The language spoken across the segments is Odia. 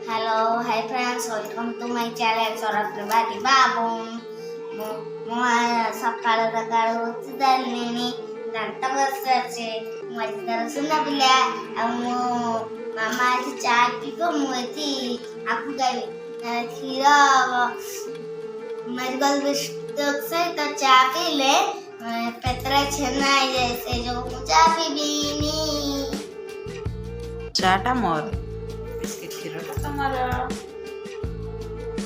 Hello, hi friends, welcome to my channel Saurabh Tribati Babu. ମୁଁ ସକାଳୁ ସକାଳୁ ଉଠି ସାରିଲିଣି, ଦାନ୍ତ ଘଷୁଛି। ମୁଁ ଆଜି ତାର ସୁନା ପିଲା। ଆଉ ମୋ ମାମା ଆଜି ଚା ପିଇବ, ମୁଁ ଏଠି ଆକୁ ଗାଇବି। କ୍ଷୀର ମେରିଗୋଲ୍ଡ ବିସ୍କୁଟ ସହିତ ଚା ପିଇଲେ ପେଟରେ ଛେନା ହେଇଯାଏ, ସେ ଯୋଗୁଁ ମୁଁ ଚା ପିଇବିନି। ଚାଟା ମୋର, ବିସ୍କିଟ କ୍ଷୀରଟା ତମର।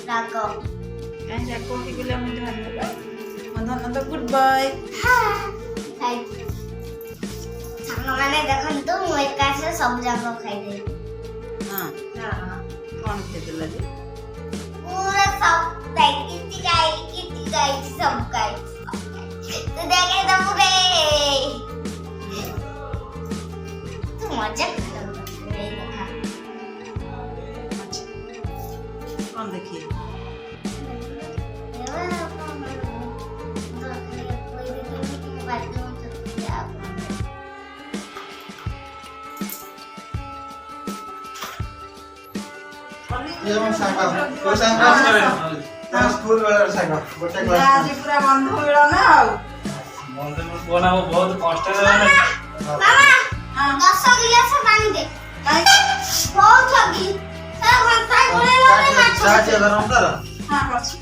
ରାଗ କାହିଁ ରାଗ ହେଇଗଲା? ମୁଁ ଧନ ତ ଗୁଡ୍ ବୟ। ସାଙ୍ଗମାନେ ଦେଖନ୍ତୁ, ମୁଁ ଏକାଥରେ ସବୁ ଯାକ ଖାଇଦେବି। ହଁ, କ'ଣ ଖାଇଦେଲା ଯେ? ପୁରା ସବୁ କିଛି ଖାଇଛି ସବୁ ଖାଇଛି। ତୁ ଦେଖେ ଦବୁ ରେ, ତୁ ମଜା କ'ଣ ଦେଖି? ସ୍କୁଲ ବେଳର ସାଙ୍ଗ ଗୋଟେ କ୍ଲାସ ଆଜି ପୁରା ବନ୍ଧୁ ମିଳନ ଆଉ। ବହୁତ କଷ୍ଟରେ ମାମା 10 ଗିଲାସ ପାଣି ଦେ। ବହୁତ ଠକି ଘଣ୍ଟାଏ ଗୋଳେଇଲା ବେଳେ ମାଛ ଗରମ କର। ହଁ ଅଛି।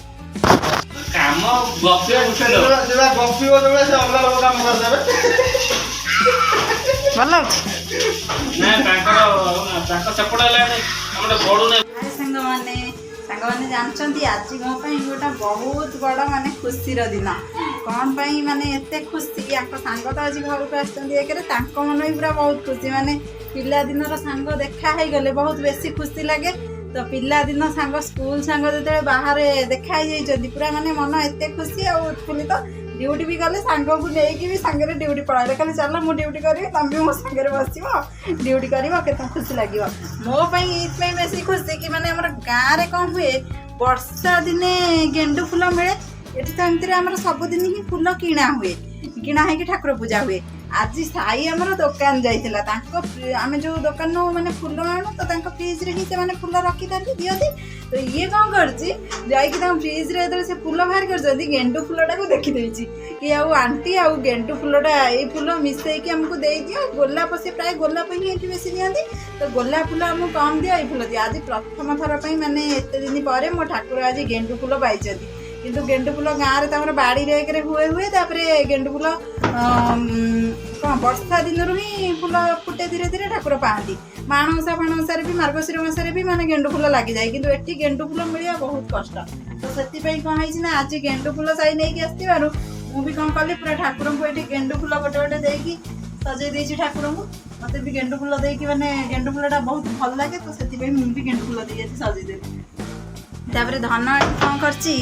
କାମ ଗପିବା ଉଠେଇ ଦବ। ଯେବେ ଗପିବ ଯେବେ ସେ ଅଲଗା ଅଲଗା କାମ କରିଦେବେ। ଭଲ ଅଛି। ନା ତାଙ୍କ ସେପଟ ହେଲାଣି ଆମର ବଢୁନି। ସାଙ୍ଗମାନେ ଜାଣିଛନ୍ତି ଆଜି ମୋ ପାଇଁ ଗୋଟେ ବହୁତ ବଡ଼ ମାନେ ଖୁସିର ଦିନ। କ'ଣ ପାଇଁ ମାନେ ଏତେ ଖୁସି? ଆଙ୍କ ସାଙ୍ଗ ତ ଆଜି ଘରକୁ ଆସିଛନ୍ତି। ଏକରେ ତାଙ୍କ ମନ ବି ପୁରା ବହୁତ ଖୁସି, ମାନେ ପିଲାଦିନର ସାଙ୍ଗ ଦେଖା ହେଇଗଲେ ବହୁତ ବେଶୀ ଖୁସି ଲାଗେ। ତ ପିଲାଦିନ ସାଙ୍ଗ, ସ୍କୁଲ ସାଙ୍ଗ ଯେତେବେଳେ ବାହାରେ ଦେଖା ହେଇଯାଇଛନ୍ତି, ପୁରା ମାନେ ମନ ଏତେ ଖୁସି ଆଉ ଉତ୍ଫୁଲ୍ଲିତ। ଡ୍ୟୁଟି ବି ଗଲେ ସାଙ୍ଗକୁ ନେଇକି ବି ସାଙ୍ଗରେ ଡ୍ୟୁଟି ପଳାଇଲେ, ଖାଲି ଚାଲ ମୁଁ ଡ୍ୟୁଟି କରିବି, ତମେ ବି ମୋ ସାଙ୍ଗରେ ବସିବ, ଡ୍ୟୁଟି କରିବ, କେତେ ଖୁସି ଲାଗିବ। ମୋ ପାଇଁ ଏଇଥିପାଇଁ ବେଶୀ ଖୁସି କି ମାନେ ଆମର ଗାଁରେ କ'ଣ ହୁଏ, ବର୍ଷା ଦିନେ ଗେଣ୍ଡୁ ଫୁଲ ମିଳେ। ଏଠି ତ ଏମିତିରେ ଆମର ସବୁଦିନ ହିଁ ଫୁଲ କିଣା ହୁଏ, କିଣା ହେଇକି ଠାକୁର ପୂଜା ହୁଏ। ଆଜି ସାଇ ଆମର ଦୋକାନ ଯାଇଥିଲା, ଆମେ ଯେଉଁ ଦୋକାନରୁ ମାନେ ଫୁଲ ଆଣୁ, ତ ତାଙ୍କ ଫ୍ରିଜରେ ହିଁ ସେମାନେ ଫୁଲ ରଖିଥାନ୍ତି, ଦିଅନ୍ତି। ତ ଇଏ କ'ଣ କରିଛି, ଯାଇକି ତାଙ୍କ ଫ୍ରିଜରେ ଯେତେବେଳେ ସେ ଫୁଲ ବାହାର କରିଛନ୍ତି, ଗେଣ୍ଡୁ ଫୁଲଟାକୁ ଦେଖିଦେଇଛି କି ଆଉ ଆଣ୍ଟି ଆଉ ଗେଣ୍ଡୁ ଫୁଲଟା, ଏଇ ଫୁଲ ମିଶେଇକି ଆମକୁ ଦେଇଦିଅ। ଗୋଲାପ, ସେ ପ୍ରାୟ ଗୋଲାପ ହିଁ ଏଠି ବେଶୀ ଦିଅନ୍ତି, ତ ଗୋଲାପ ଫୁଲ ଆମକୁ କମ୍ ଦିଅ, ଏଇ ଫୁଲ ଦିଅ। ଆଜି ପ୍ରଥମ ଥର ପାଇଁ ମାନେ ଏତେ ଦିନ ପରେ ମୋ ଠାକୁର ଆଜି ଗେଣ୍ଡୁ ଫୁଲ ପାଇଛନ୍ତି। କିନ୍ତୁ ଗେଣ୍ଡୁ ଫୁଲ ଗାଁରେ ତାଙ୍କର ବାଡ଼ିରେ ଏକରେ ହୁଏ। ତାପରେ ଗେଣ୍ଡୁ ଫୁଲ କ'ଣ ବର୍ଷା ଦିନରୁ ହିଁ ଫୁଲ ଫୁଟେ, ଧୀରେ ଧୀରେ ଠାକୁର ପାଆନ୍ତି। ମାଣବସାରେ ବି, ମାର୍ଗଶିର ମାସରେ ବି ମାନେ ଗେଣ୍ଡୁ ଫୁଲ ଲାଗିଯାଏ, କିନ୍ତୁ ଏଠି ଗେଣ୍ଡୁ ଫୁଲ ମିଳିବା ବହୁତ କଷ୍ଟ। ତ ସେଥିପାଇଁ କ'ଣ ହେଇଛି ନା, ଆଜି ଗେଣ୍ଡୁ ଫୁଲ ସାଇ ନେଇକି ଆସିଥିବାରୁ ମୁଁ ବି କ'ଣ କଲି, ପୁରା ଠାକୁରଙ୍କୁ ଏଠି ଗେଣ୍ଡୁ ଫୁଲ ଗୋଟେ ଗୋଟେ ଦେଇକି ସଜେଇ ଦେଇଛି ଠାକୁରଙ୍କୁ। ମୋତେ ବି ଗେଣ୍ଡୁ ଫୁଲ ଦେଇକି, ମାନେ ଗେଣ୍ଡୁ ଫୁଲଟା ବହୁତ ଭଲ ଲାଗେ, ତ ସେଥିପାଇଁ ମୁଁ ବି ଗେଣ୍ଡୁ ଫୁଲ ଦେଇକି ଆଜି ସଜେଇଦେଲି। ତାପରେ ଧନ ଏଠି କ'ଣ କରିଛି,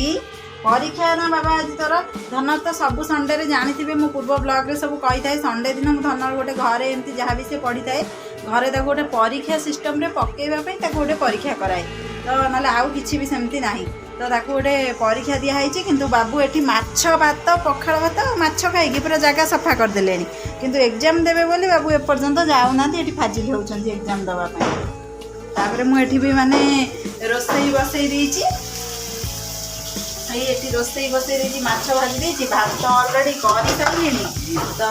ପରୀକ୍ଷା ନା ବାବା ଆଜି ତୋର। ଧନ ତ ସବୁ ସଣ୍ଡେରେ ଜାଣିଥିବେ, ମୁଁ ପୂର୍ବ ବ୍ଲଗ୍ରେ ସବୁ କହିଥାଏ, ସଣ୍ଡେ ଦିନ ମୁଁ ଧନର ଗୋଟେ ଘରେ ଏମିତି ଯାହା ବି ସେ ପଢ଼ିଥାଏ, ଘରେ ତାକୁ ଗୋଟେ ପରୀକ୍ଷା ସିଷ୍ଟମ୍ରେ ପକାଇବା ପାଇଁ ତାକୁ ଗୋଟେ ପରୀକ୍ଷା କରାଏ। ତ ନହେଲେ ଆଉ କିଛି ବି ସେମିତି ନାହିଁ। ତ ତାକୁ ଗୋଟେ ପରୀକ୍ଷା ଦିଆହେଇଛି। କିନ୍ତୁ ବାବୁ ଏଠି ମାଛ ଭାତ, ପଖାଳ ଭାତ, ମାଛ ଖାଇକି ପୁରା ଜାଗା ସଫା କରିଦେଲେଣି। କିନ୍ତୁ ଏକ୍ଜାମ୍ ଦେବେ ବୋଲି ବାବୁ ଏପର୍ଯ୍ୟନ୍ତ ଯାଉନାହାନ୍ତି, ଏଠି ଫାଜିଲ ହେଉଛନ୍ତି ଏକ୍ଜାମ୍ ଦେବା ପାଇଁ। ତାପରେ ମୁଁ ଏଠି ବି ମାନେ ରୋଷେଇ ବସେଇ ଦେଇଛି। ଏଠି ରୋଷେଇ ବସେଇ ଦେଇଛି, ମାଛ ଭାଜି ଦେଇଛି, ଭାତ ଅଲରେଡ଼ି କରିସାରିଲିଣି। ତ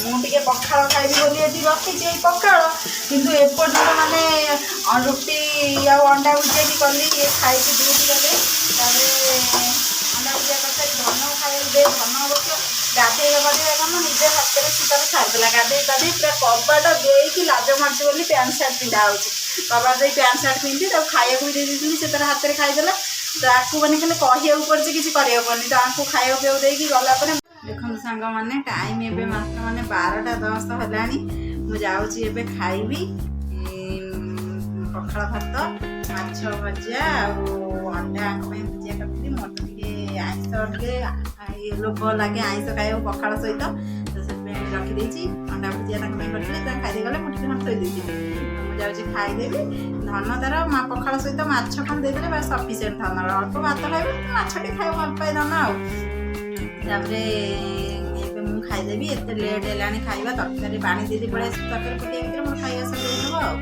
ମୁଁ ଟିକେ ପଖାଳ ଖାଇବି ବୋଲି ଏଠି ରଖିଛି ଏଇ ପଖାଳ। କିନ୍ତୁ ଏପର୍ଯ୍ୟନ୍ତ ମାନେ ରୁଟି ଆଉ ଅଣ୍ଡା ଭୁଜିଆଟି କଲି, ଇଏ ଖାଇକି ଡ୍ୟୁଟି ଗଲେ। ତାପରେ ଅଣ୍ଡା ଭୁଜିଆ କରିସାରି ଧନ ଖାଇବାକୁ ଦେ। ଧନ ଅବଶ୍ୟ ଗାଧେଇବା ପାଧେଇବା କାମ ନିଜେ ହାତରେ ସେ ତାର ଛାଡ଼ିଦେଲା। ଗାଧେଇ ପୁରା କବାଟ ଦେଇକି ଲାଜ ମାରୁଛି ବୋଲି ପ୍ୟାଣ୍ଟ ସାର୍ଟ ପିନ୍ଧା ହେଉଛି। କବାଟ ଦେଇ ପ୍ୟାଣ୍ଟ ସାର୍ଟ ପିନ୍ଧି ତାକୁ ଖାଇବାକୁ ବି ଦେଇ ଦେଇଥିଲି, ସେ ତାର ହାତରେ ଖାଇଦେଲା। ତ ଆକୁ ମାନେ ଖାଲି କହିବାକୁ ପଡ଼ୁଛି, କିଛି କରିବାକୁ ପଡ଼ୁନି। ତ ଆଙ୍କୁ ଖାଇବାକୁ ପିଇବାକୁ ଦେଇକି ଗଲା ପରେ ଦେଖନ୍ତୁ ସାଙ୍ଗମାନେ, ଟାଇମ୍ ଏବେ ମାତ୍ର ମାନେ 12:10 ହେଲାଣି। ମୁଁ ଯାଉଛି ଏବେ ଖାଇବି ପଖାଳ ଭାତ, ମାଛ ଭଜା ଆଉ ଅଣ୍ଡା ଆଙ୍କ ପାଇଁ ଭୁଜିଆ କରିଥିଲି। ମୋତେ ଟିକେ ଆଇଁଷ ଟିକେ ଲୋଭ ଲାଗେ ଆଇଁଷ ଖାଇବାକୁ ପଖାଳ ସହିତ, ତ ସେଥିପାଇଁ ରଖିଦେଇଛି। ଅଣ୍ଡା ଭୁଜିଆ ତାଙ୍କ ପାଇଁ କରିଥିଲି, ତାକୁ ଖାଇଦେଇ ଗଲେ ମୁଁ ଟିକେ ଥୋଇ ଦେଇଥିଲି। ମୁଁ ଯାଉଛି ଖାଇଦେବି। ଧନ ତାର ପଖାଳ ସହିତ ମାଛ କ'ଣ ଦେଇଦେଲେ ବାସ୍ ସଫିସିଏଣ୍ଟ। ଧନର ଅଳ୍ପ ଭାତ ଖାଇବ, ମାଛ ଟିକେ ଖାଇବାକୁ ଭଲ ପାଏ ଧନ ଆଉ। ତାପରେ ଏବେ ମୁଁ ଖାଇଦେବି, ଏତେ ଲେଟ୍ ହେଲାଣି ଖାଇବା। ତରକାରୀ ପାଣି ଦେଇଦେଇ ପଳେଇ ଆସିବି, ତରକାରୀ ଫୁଟିବା ଭିତରେ ମୋର ଖାଇବା ସବୁ ଦେଇଦେବ ଆଉ।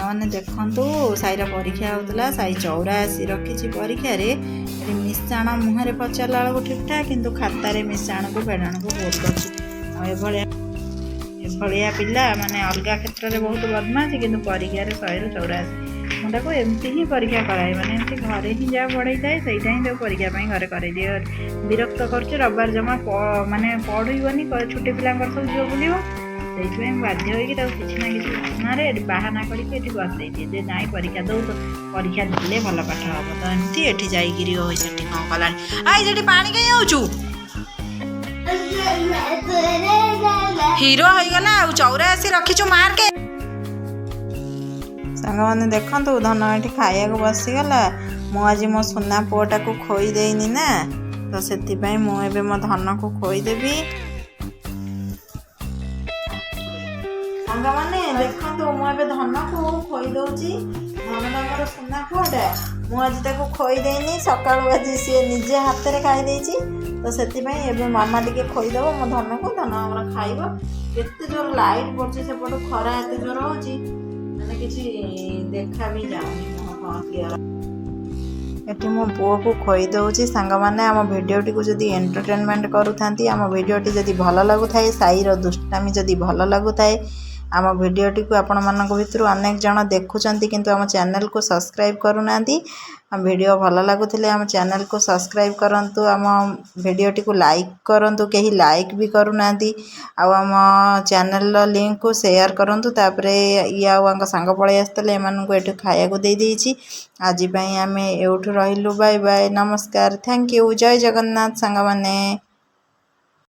ସାଙ୍ଗମାନେ ଦେଖନ୍ତୁ ସାଇର ପରୀକ୍ଷା ହେଉଥିଲା। ସାଇ 84 ରଖିଛି ପରୀକ୍ଷାରେ। ଏଠି ମିଶାଣ ମୁହଁରେ ପଚାରିଲା ବେଳକୁ ଠିକ୍ଠାକ୍, କିନ୍ତୁ ଖାତାରେ ମିଶାଣକୁ ବେଡ଼ାଣକୁ ଭୁଲ କରୁଛି। ଆଉ ଏଭଳିଆ ପିଲା ମାନେ ଅଲଗା କ୍ଷେତ୍ରରେ ବହୁତ ବଦମାସି, କିନ୍ତୁ ପରୀକ୍ଷାରେ 100ରୁ 84। ମୁଁ ତାକୁ ଏମିତି ହିଁ ପରୀକ୍ଷା କରାଏ, ମାନେ ଏମିତି ଘରେ ହିଁ ଯାହା ପଢ଼େଇଥାଏ ସେଇଟା ହିଁ ତାକୁ ପରୀକ୍ଷା ପାଇଁ ଘରେ କରାଇଦିଏ। ବିରକ୍ତ କରୁଛି, ରବିବାର ଜମା ମାନେ ପଢ଼ିବନି, ଛୁଟି ପିଲାଙ୍କର ସବୁ ଝିଅ ବୁଲିବ। ସେଇଥିପାଇଁ ବାଧ୍ୟ ହୋଇକି ତାକୁ କିଛି ନା କିଛି ବାହାନାରେ ବାହାନା କରିକି ଏଠି ବସେଇଦିଏ ଯେ ନାଇଁ ପରୀକ୍ଷା ଦଉ, ତ ପରୀକ୍ଷା ଦେଲେ ଭଲ ପାଠ ହେବ। ତ ଏମିତି ଏଠି ଯାଇକିରି ହୋଇ ସେଠି କ'ଣ କଲାଣି, ଆଇ ସେଠି ପାଣି କାହିଁ ହେଉଛୁ? ହିରୋ ହେଇଗଲା ଆଉ 84 ରଖିଛୁ ମାର୍କ। ସାଙ୍ଗମାନେ ଦେଖନ୍ତୁ ଧନ ଏଠି ଖାଇବାକୁ ବସିଗଲା। ମୁଁ ଆଜି ମୋ ସୁନା ପୁଅଟାକୁ ଖୋଇ ଦେଇନି ନା, ତ ସେଥିପାଇଁ ମୁଁ ଏବେ ମୋ ଧନକୁ ଖୋଇଦେବି। ସାଙ୍ଗମାନେ ଦେଖନ୍ତୁ ମୁଁ ଏବେ ଧନକୁ ଖୋଇ ଦେଉଛି। ଧନଟା ମୋର ସୁନା ପୁଅଟା, ମୁଁ ଆଜି ତାକୁ ଖୋଇ ଦେଇନି। ସକାଳୁ ଆଜି ସିଏ ନିଜେ ହାତରେ ଖାଇ ଦେଇଛି, ତ ସେଥିପାଇଁ ଏବେ ମାମା ଟିକେ ଖୋଇଦେବ ମୋ ଧନକୁ। ଧନ ଆମର ଖାଇବ। କେତେ ଜୋର ଲାଇଟ୍ ପଡ଼ୁଛି ସେପଟୁ, ଖରା ଏତେ ଜୋର ହେଉଛି ମାନେ କିଛି ଦେଖା ବି ଯାଉନି କ୍ଲିୟର। ଏଠି ମୋ ପୁଅକୁ ଖୋଇ ଦେଉଛି। ସାଙ୍ଗମାନେ ଆମ ଭିଡ଼ିଓଟିକୁ ଯଦି ଏଣ୍ଟରଟେନମେଣ୍ଟ କରୁଥାନ୍ତି, ଆମ ଭିଡ଼ିଓଟି ଯଦି ଭଲ ଲାଗୁଥାଏ, ସାଇର ଦୁଷ୍ଟାମି ଯଦି ଭଲ ଲାଗୁଥାଏ, ଆମ ଭିଡ଼ିଓଟିକୁ ଆପଣମାନଙ୍କ ଭିତରୁ ଅନେକ ଜଣ ଦେଖୁଛନ୍ତି କିନ୍ତୁ ଆମ ଚ୍ୟାନେଲକୁ ସବସ୍କ୍ରାଇବ୍ କରୁନାହାନ୍ତି। ଆମ ଭିଡ଼ିଓ ଭଲ ଲାଗୁଥିଲେ ଆମ ଚ୍ୟାନେଲକୁ ସବସ୍କ୍ରାଇବ୍ କରନ୍ତୁ, ଆମ ଭିଡ଼ିଓଟିକୁ ଲାଇକ୍ କରନ୍ତୁ। କେହି ଲାଇକ୍ ବି କରୁନାହାନ୍ତି। ଆଉ ଆମ ଚ୍ୟାନେଲର ଲିଙ୍କକୁ ସେୟାର କରନ୍ତୁ। ତାପରେ ଇଏ ଆଉ ଆଙ୍କ ସାଙ୍ଗ ପଳେଇ ଆସିଥିଲେ, ଏମାନଙ୍କୁ ଏଠୁ ଖାଇବାକୁ ଦେଇଦେଇଛି। ଆଜି ପାଇଁ ଆମେ ଏଉଠୁ ରହିଲୁ। ବାଏ ବାଏ, ନମସ୍କାର, ଥ୍ୟାଙ୍କ ୟୁ, ଜୟ ଜଗନ୍ନାଥ ସାଙ୍ଗମାନେ।